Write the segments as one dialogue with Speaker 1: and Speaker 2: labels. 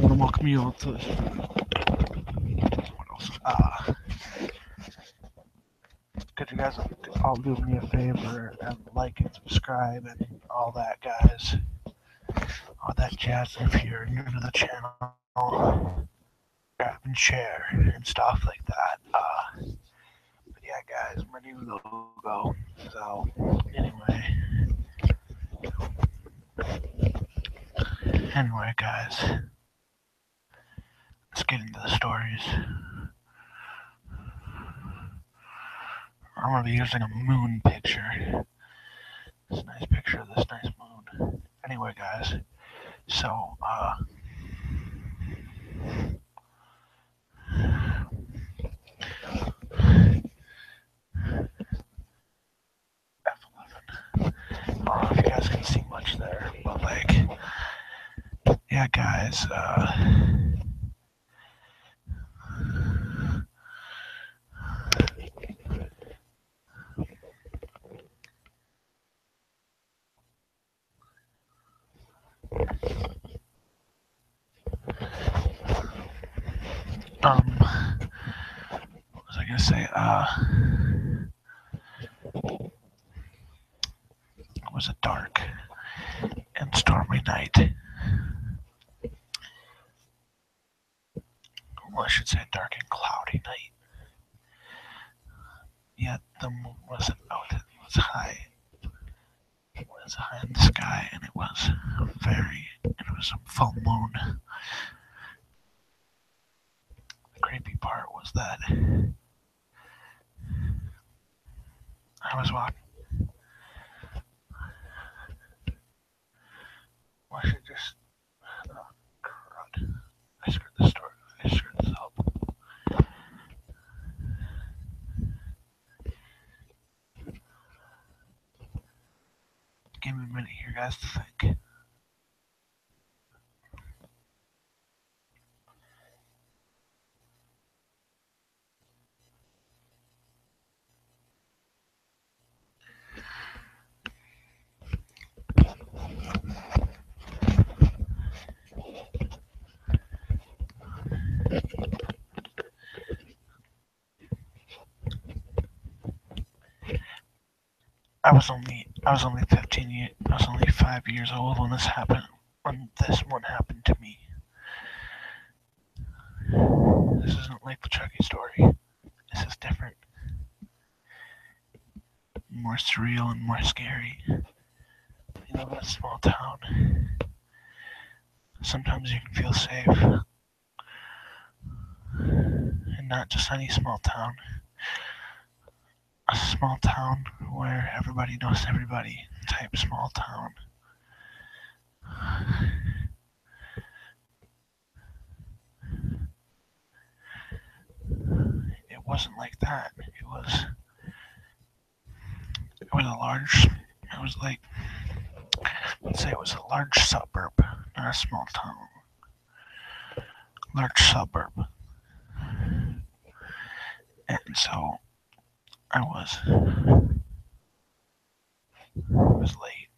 Speaker 1: want to welcome you all to this. What else? Could you guys all do me a favor and like and subscribe and all that, guys? All that jazz. And if you're new to the channel, grab and share and stuff like that. But yeah, guys, my new logo. So anyway, guys, let's get into the stories. I'm gonna be using a moon picture. This nice picture of this nice moon. Anyway, guys, so F11. I don't know if you guys can see much there, but like, yeah, guys. What was I gonna say? It was a dark and stormy night. Well, I should say a dark and cloudy night. Yet the moon wasn't out. It was high. It was high in the sky, and it was a full moon. The creepy part was that I was walking. Well, I should just. Oh, crud. I screwed this story. I screwed this up. Give me a minute here, guys, to think. I was only 15 years. I was only 5 years old when this happened. When this one happened to me. This isn't like the Chucky story. This is different, more surreal and more scary. You live in a small town. Sometimes you can feel safe, and not just any small town. A small town where everybody knows everybody type small town. It wasn't like that. It was a large. It was like, let's say it was a large suburb, not a small town. Large suburb. And so I was late,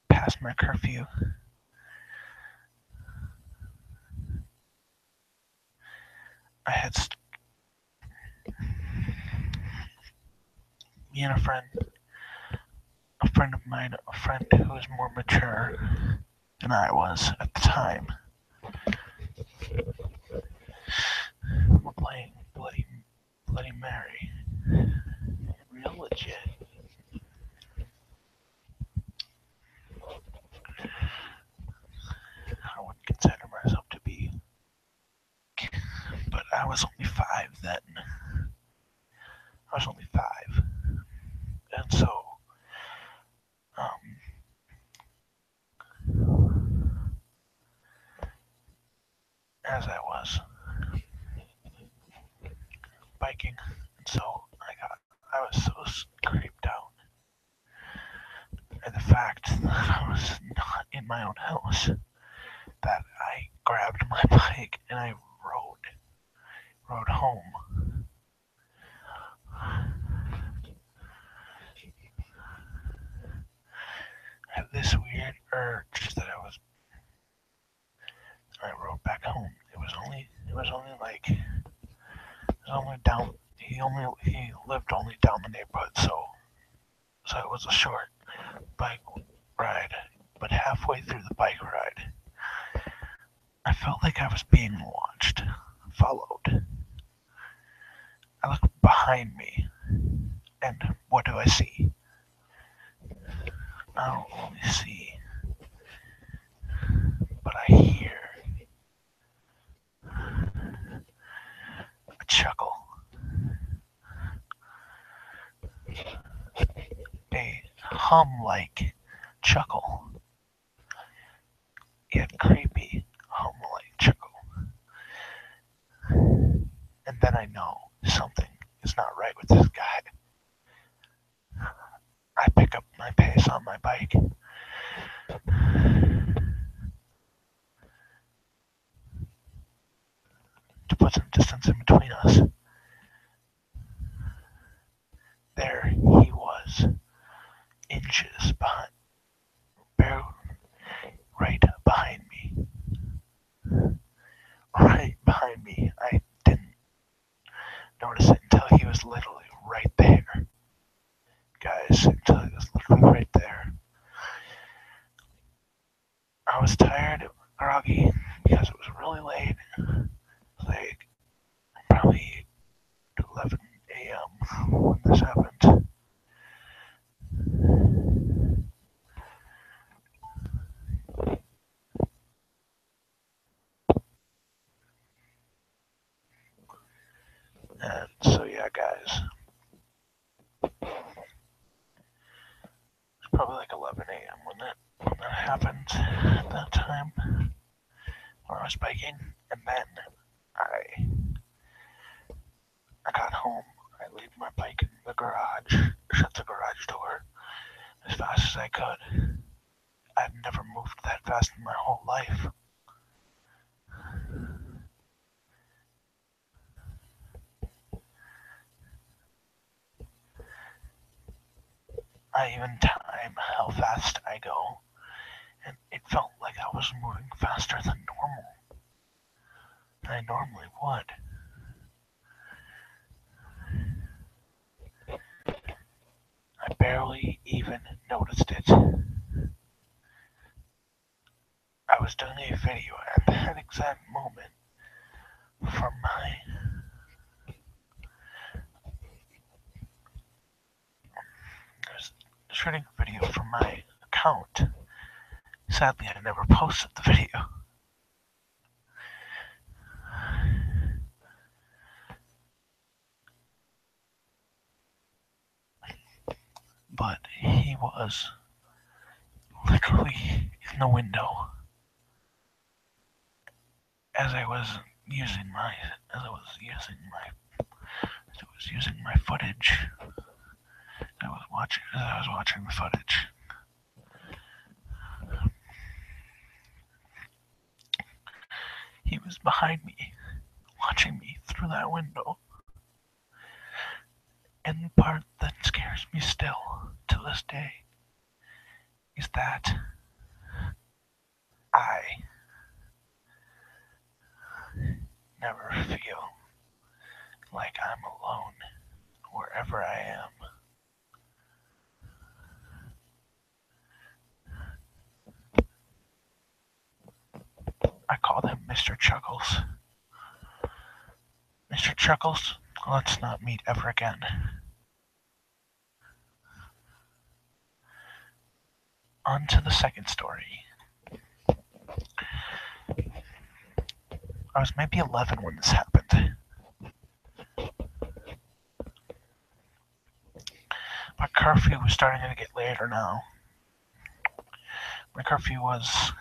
Speaker 1: past my curfew. I had me and a friend of mine, a friend who was more mature than I was at the time. We're playing Bloody Mary. Real legit. I wouldn't consider myself to be, but I was only 5 then. I was only 5, and so as I was biking, and so I was so creeped out at the fact that I was not in my own house that I grabbed my bike and I rode home. I had this weird urge that I he lived only down the neighborhood, so it was a short bike ride. But halfway through the bike ride, I felt like I was being watched, followed. I looked behind me, and what do I see? I don't only see, but I hear a chuckle, a hum-like chuckle, yet creepy hum-like chuckle. And then I know something is not right with this guy. I pick up my pace on my bike. To put some distance in between us. There he was, inches behind, right behind me. Right behind me. I didn't notice it until he was literally right there. Guys, until he was literally right there. I was tired, groggy, because it was really late. Like, probably 11 a.m. when this happened. And so, yeah, guys. It's probably like 11 a.m. when that happened at that time when I was biking. And then I got home. I leave my bike in the garage, shut the garage door as fast as I could. I've never moved that fast in my whole life. I even time how fast I go, and it felt like I was moving faster than I normally would. I barely even noticed it. I was doing a video at that exact moment from my I was shooting a video from my account. Sadly, I never posted the video. But he was literally in the window as I was using my footage. As I was watching the footage. He was behind me, watching me through that window. And the part that scares me still to this day is that I never feel like I'm alone wherever I am. I called him Mr. Chuckles. Mr. Chuckles, let's not meet ever again. On to the second story. I was maybe 11 when this happened. My curfew was starting to get later now. My curfew was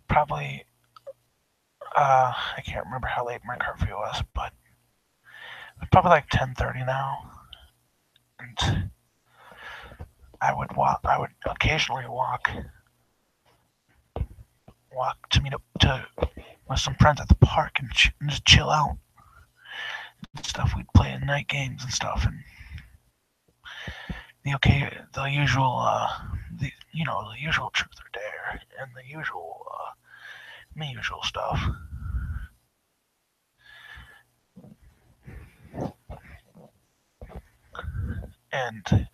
Speaker 1: probably, I can't remember how late my curfew was, but it was probably like 10:30 now. And I would occasionally walk to meet up with some friends at the park and just chill out and stuff. We'd play night games and stuff, and the usual, the usual truth or dare, and the usual stuff. And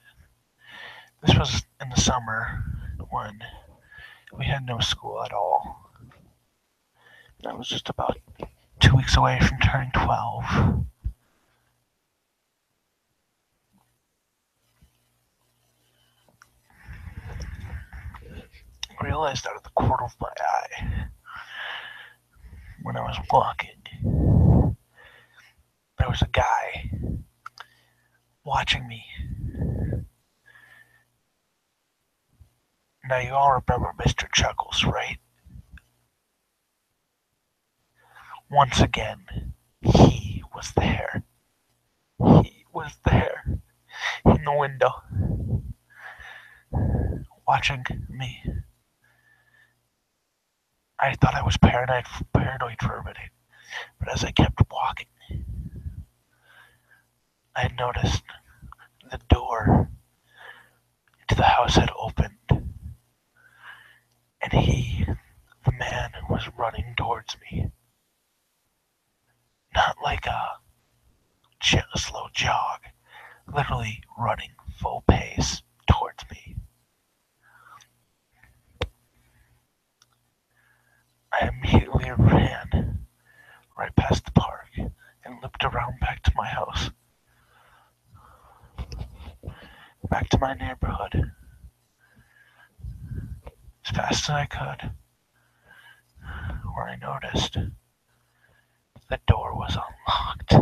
Speaker 1: this was in the summer when we had no school at all. And I was just about 2 weeks away from turning 12. I realized out of the corner of my eye when I was walking, there was a guy watching me. Now you all remember Mr. Chuckles, right? Once again, he was there. He was there in the window watching me. I thought I was paranoid for a minute, but as I kept walking, I had noticed the door to the house had opened, and the man, was running towards me. Not like a slow jog, literally running full pace towards me. I immediately ran right past the park and looped around back to my house, back to my neighborhood, as fast as I could, where I noticed the door was unlocked.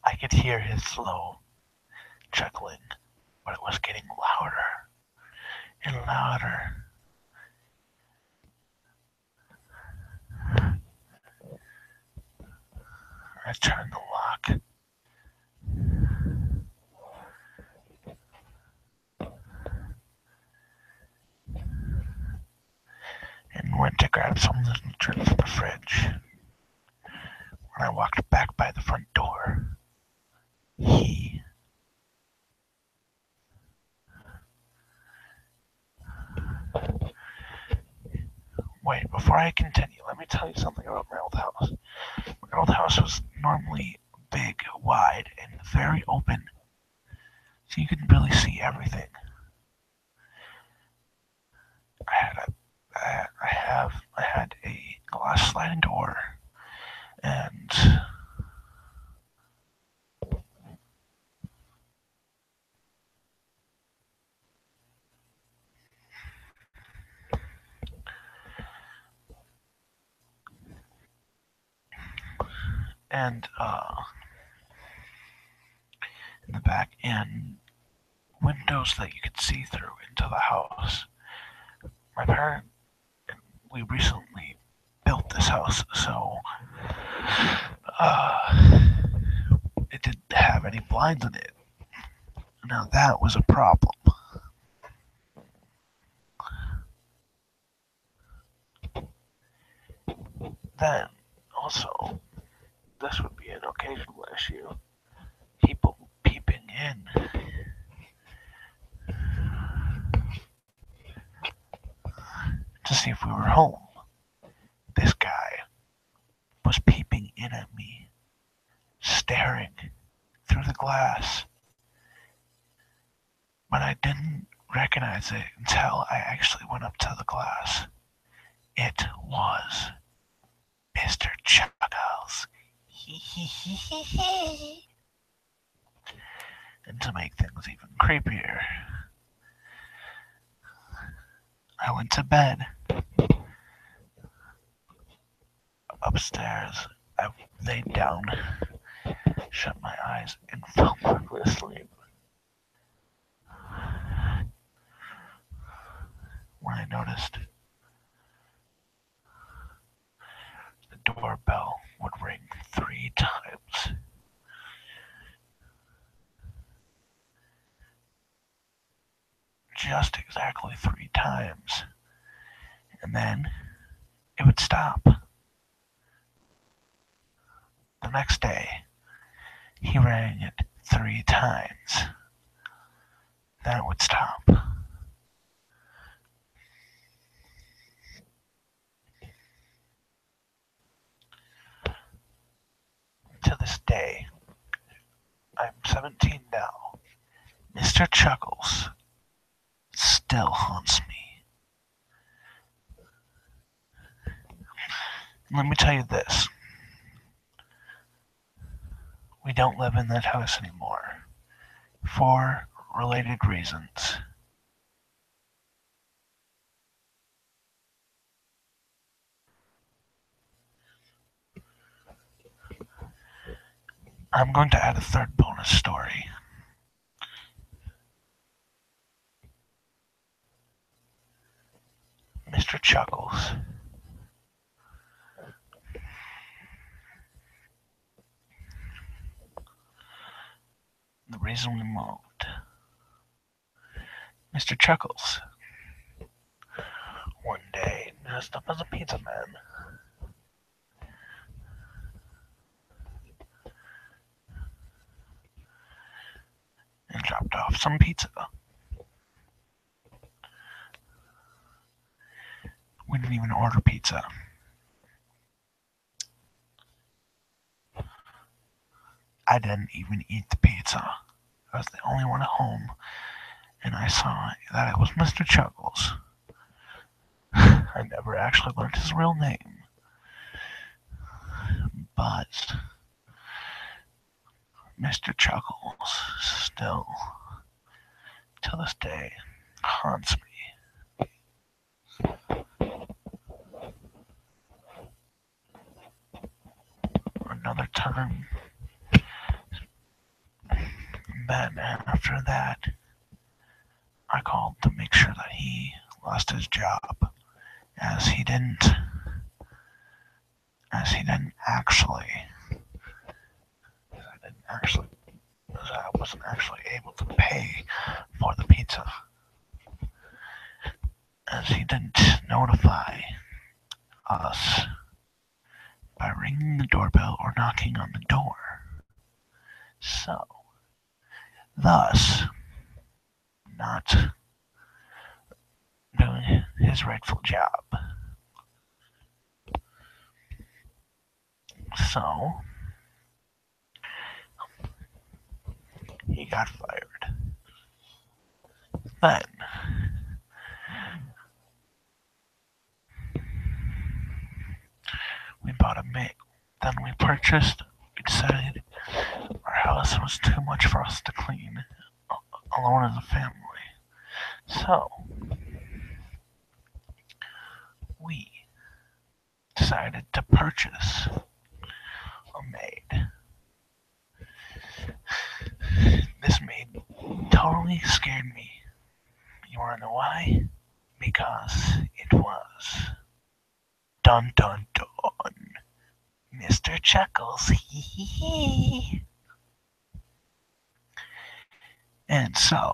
Speaker 1: I could hear his slow chuckling, but it was getting louder and louder. I turned the lock. And went to grab something to drink from the fridge. When I walked back by the front door, Wait, before I continue, let me tell you something about my old house. My old house was normally big, wide, and very open, so you could really see everything. I had a glass sliding door, and in the back, and windows that you could see through into the house. My parents, we recently built this house, so it didn't have any blinds in it. Now that was a problem. Then, also, this would be an occasional issue. People peeping in. To see if we were home. This guy was peeping in at me, staring through the glass. But I didn't recognize it until I actually went up to the glass. It was Mr. Chuckles. And to make things even creepier, I went to bed. Upstairs, I laid down, shut my eyes, and fell quickly asleep. When I noticed the doorbell would ring 3 times. Just exactly 3 times. And then it would stop. The next day, he rang it 3 times. Then it would stop. this day, I'm 17 now, Mr. Chuckles still haunts me. Let me tell you this. We don't live in that house anymore. For related reasons. I'm going to add a third bonus story. Mr. Chuckles. The reason we moved. Mr. Chuckles. One day, dressed up as a pizza man. And dropped off some pizza. We didn't even order pizza. I didn't even eat the pizza. I was the only one at home, and I saw that it was Mr. Chuckles. I never actually learned his real name, but Mr. Chuckles still, to this day, haunts me. Another time, then after that, I called to make sure that he lost his job, as he didn't actually, as I wasn't actually able to pay for the pizza, as he didn't notify us by ringing the doorbell or knocking on the door. So, thus, not doing his rightful job. So, he got fired. Then, we bought a maid. Then we decided our house was too much for us to clean alone as a family. So, we decided to purchase a maid. This maid totally scared me. You wanna know why? Because it was dun dun dun, Mr. Chuckles. And so,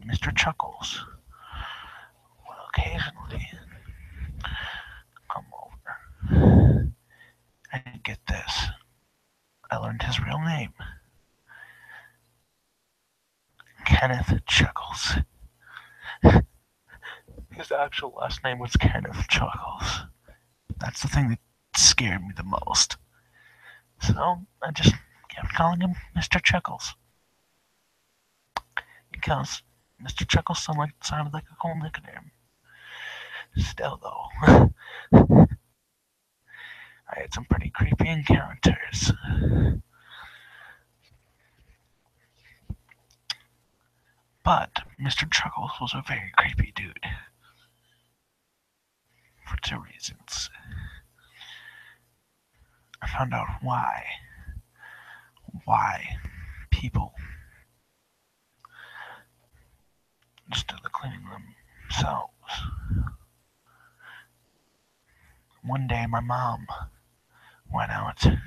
Speaker 1: Mr. Chuckles will occasionally come over. And get this, I learned his real name. Kenneth Chuckles. His actual last name was Kenneth Chuckles. That's the thing that scared me the most. So I just kept calling him Mr. Chuckles. Because Mr. Chuckles sounded like a cool nickname. Still, though, I had some pretty creepy encounters. But Mr. Chuckles was a very creepy dude. For two reasons. I found out why people just do the cleaning themselves. One day my mom went out to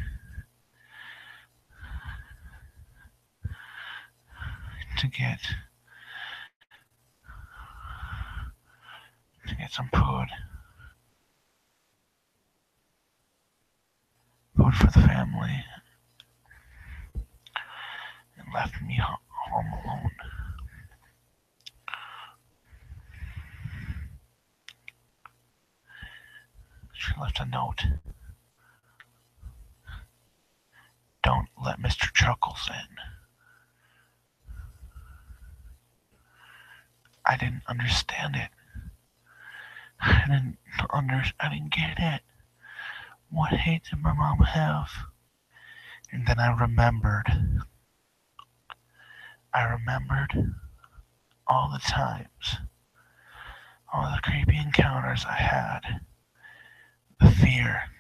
Speaker 1: get some food for the family, and left me home alone. She left a note. let Mr. Chuckles in. I didn't understand it. I didn't get it. What hate did my mom have? And then I remembered all the times, all the creepy encounters I had. The fear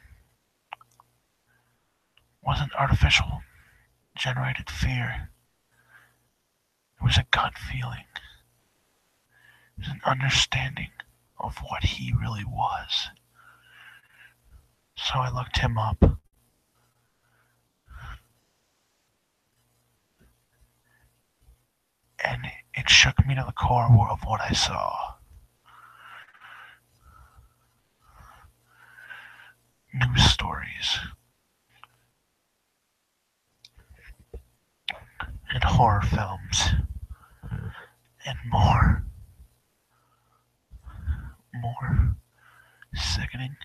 Speaker 1: wasn't artificial, generated fear. It was a gut feeling. It was an understanding of what he really was. So I looked him up. And it shook me to the core of what I saw. News stories and horror films and more sickening,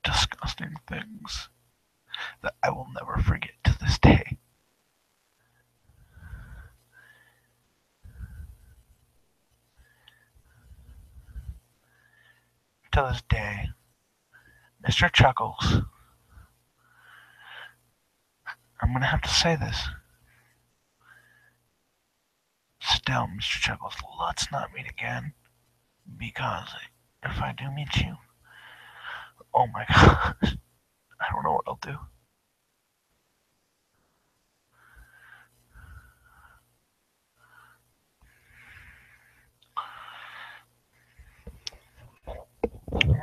Speaker 1: disgusting things that I will never forget to this day. To this day, Mr. Chuckles, I'm gonna have to say this. Still, Mr. Chuckles, let's not meet again. Because if I do meet you, oh my gosh, I don't know what I'll do.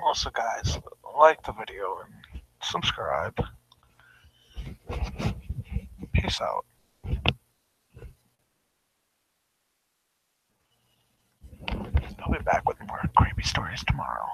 Speaker 1: Also, guys, like the video and subscribe. Peace out. I'll be back with more creepy stories tomorrow.